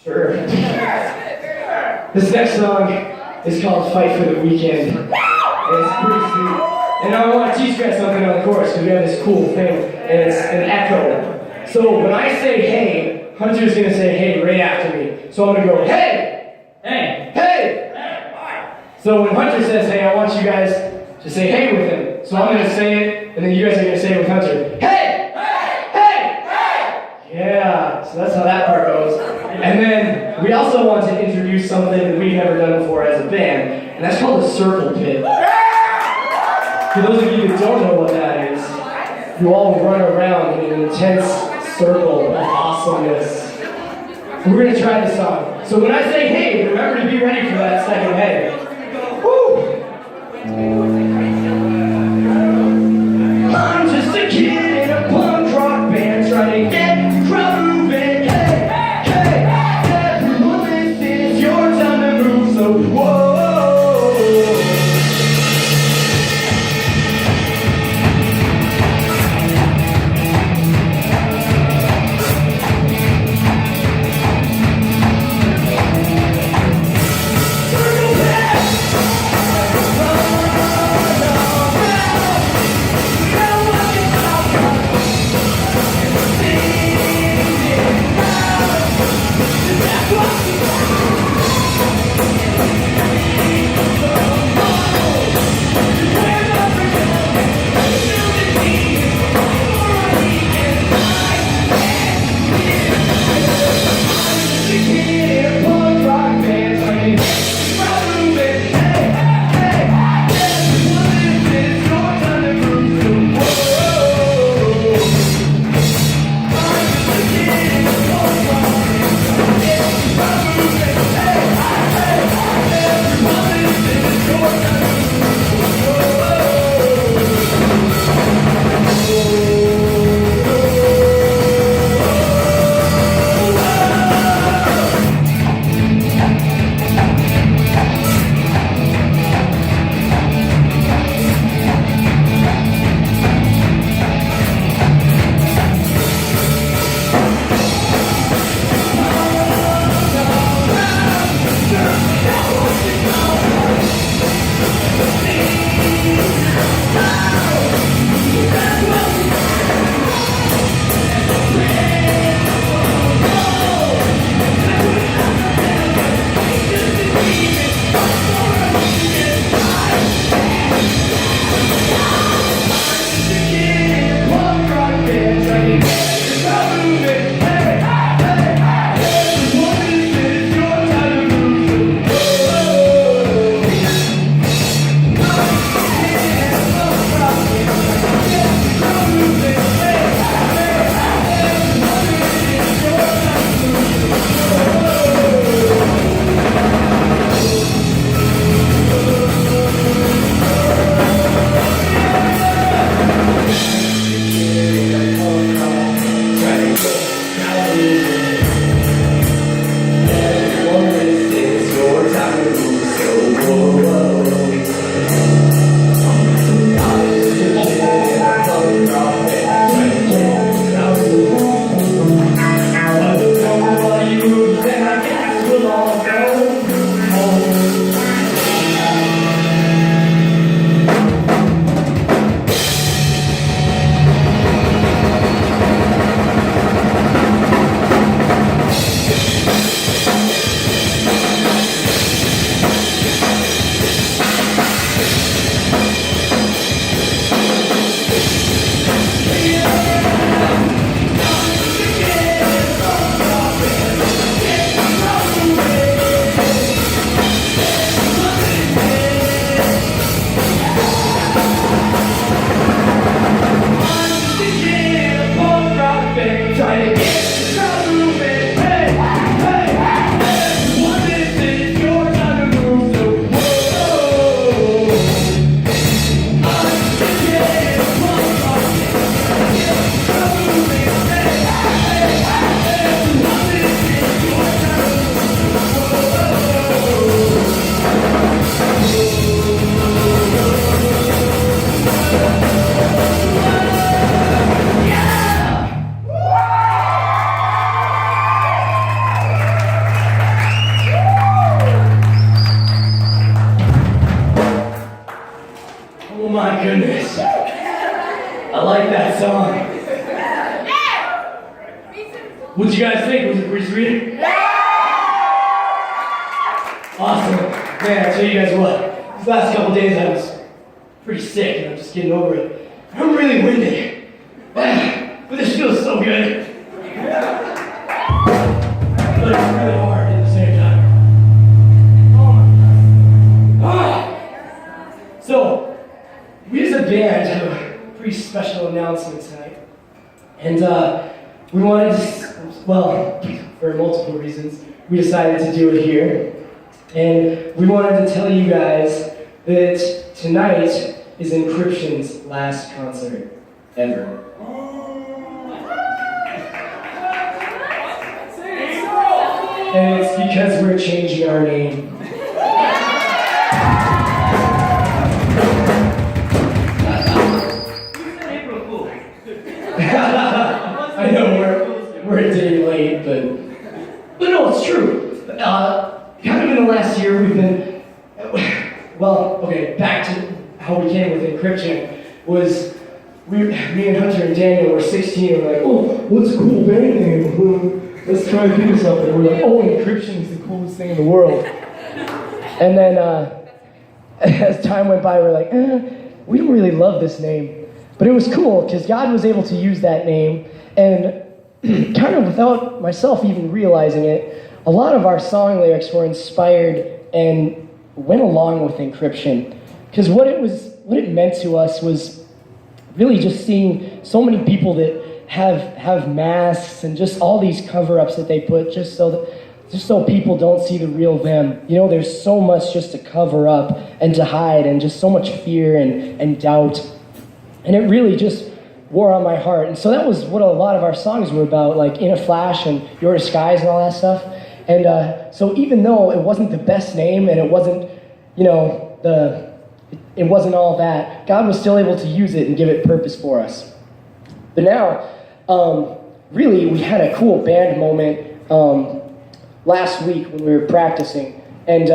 Sure. This next song is called Fight for the Weekend. And it's pretty sweet. And I want to teach you guys something on the chorus because we have this cool thing, and it's an echo. So when I say hey, Hunter's going to say hey right after me. So I'm going to go hey! Hey! Hey! Hey! So when Hunter says hey, I want you guys to say hey with him. So I'm going to say it, and then you guys are going to say it with Hunter. Hey! Hey! Hey! Hey! Yeah, so that's how that part goes. And then we also want to introduce something that we've never done before as a band, and that's called a circle pit. For those of you that don't know what that is, you all run around in an intense circle of awesomeness. We're going to try this song. So when I say hey, remember to be ready for that second hey. Woo! I'm just a kid in a punk rock band trying to get the crowd moving. Hey, hey, everyone listen, it's your time to move, so whoa. Circle back! I like that song. What'd you guys think? Was it pretty sweet? Awesome. Man, I'll tell you guys what. These last couple days I was pretty sick and I'm just getting over it. I'm really windy. But this feels so good. But it's really hard at the same time. Oh my God. So, we as a band have a pretty special announcement tonight. And we wanted to, well, for multiple reasons, we decided to do it here. And we wanted to tell you guys that tonight is Encryption's last concert ever. And it's because we're changing our name. I know we're a day late, but no, it's true. Kind of in the last year, we've been, well, okay, back to how we came with Encryption, was me and Hunter and Daniel were 16, and we're like, oh, what's a cool band name? Let's try and think of something. And we're like, oh, Encryption is the coolest thing in the world. And then, as time went by, we're like, we don't really love this name. But it was cool, because God was able to use that name, and kind of without myself even realizing it, a lot of our song lyrics were inspired and went along with Encryption. Because what it meant to us was really just seeing so many people that have masks and just all these cover-ups that they put just so people don't see the real them. You know, there's so much just to cover up and to hide, and just so much fear and doubt. And it really just wore on my heart. And so that was what a lot of our songs were about, like In a Flash and Your Disguise and all that stuff. And so even though it wasn't the best name and it wasn't, you know, it wasn't all that, God was still able to use it and give it purpose for us. But now, really, we had a cool band moment last week when we were practicing. And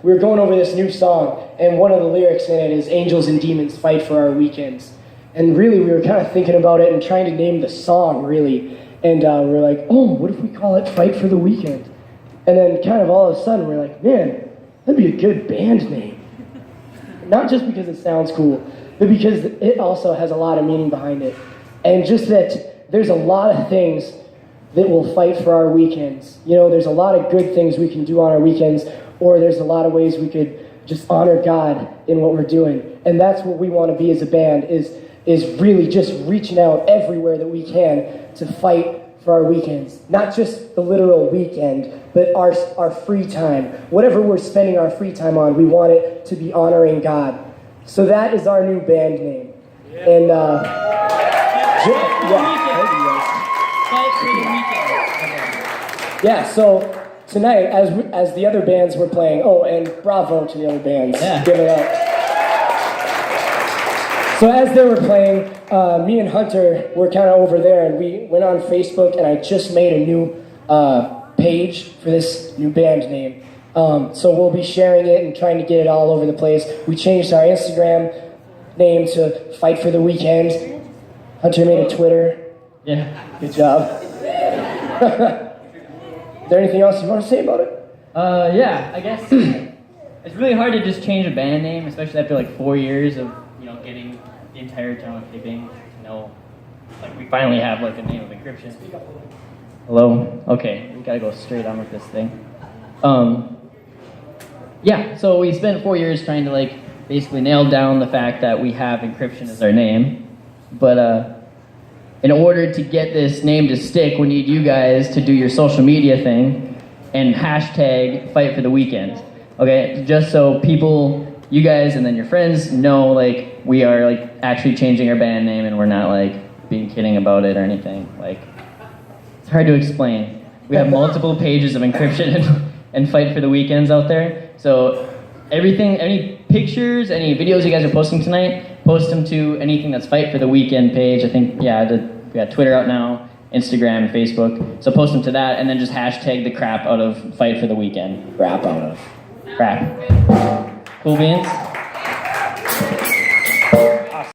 we were going over this new song, and one of the lyrics in it is "Angels and demons fight for our weekends." And really, we were kind of thinking about it and trying to name the song, really. And we were like, oh, what if we call it Fight for the Weekend? And then kind of all of a sudden, we're like, man, that'd be a good band name. Not just because it sounds cool, but because it also has a lot of meaning behind it. And just that there's a lot of things that will fight for our weekends. You know, there's a lot of good things we can do on our weekends, or there's a lot of ways we could just honor God in what we're doing. And that's what we want to be as a band, is really just reaching out everywhere that we can to fight for our weekends. Not just the literal weekend, but our free time. Whatever we're spending our free time on, we want it to be honoring God. So that is our new band name. Yeah. And yeah, so tonight, as the other bands were playing, oh, and bravo to the other bands. Yeah. Give it up. So as they were playing, me and Hunter were kind of over there, and we went on Facebook, and I just made a new page for this new band name. So we'll be sharing it and trying to get it all over the place. We changed our Instagram name to Fight for the Weekend. Hunter made a Twitter. Yeah. Good job. Is there anything else you want to say about it? Yeah, I guess it's really hard to just change a band name, especially after like 4 years of, you know, getting the entire town of Hibbing to know, like, we finally have like a name of Encryption. Hello? Okay, we gotta go straight on with this thing. Yeah, so we spent 4 years trying to like basically nail down the fact that we have Encryption as our name, but in order to get this name to stick, we need you guys to do your social media thing and hashtag Fight for the Weekend. Okay, just so people, you guys and then your friends know, like, we are like actually changing our band name and we're not like being kidding about it or anything. Like, it's hard to explain. We have multiple pages of Encryption and Fight for the Weekends out there. So everything, any pictures, any videos you guys are posting tonight, post them to anything that's Fight for the Weekend page. I think, yeah, we got Twitter out now, Instagram, and Facebook. So post them to that, and then just hashtag the crap out of Fight for the Weekend. Crap out of. Crap. Cool beans?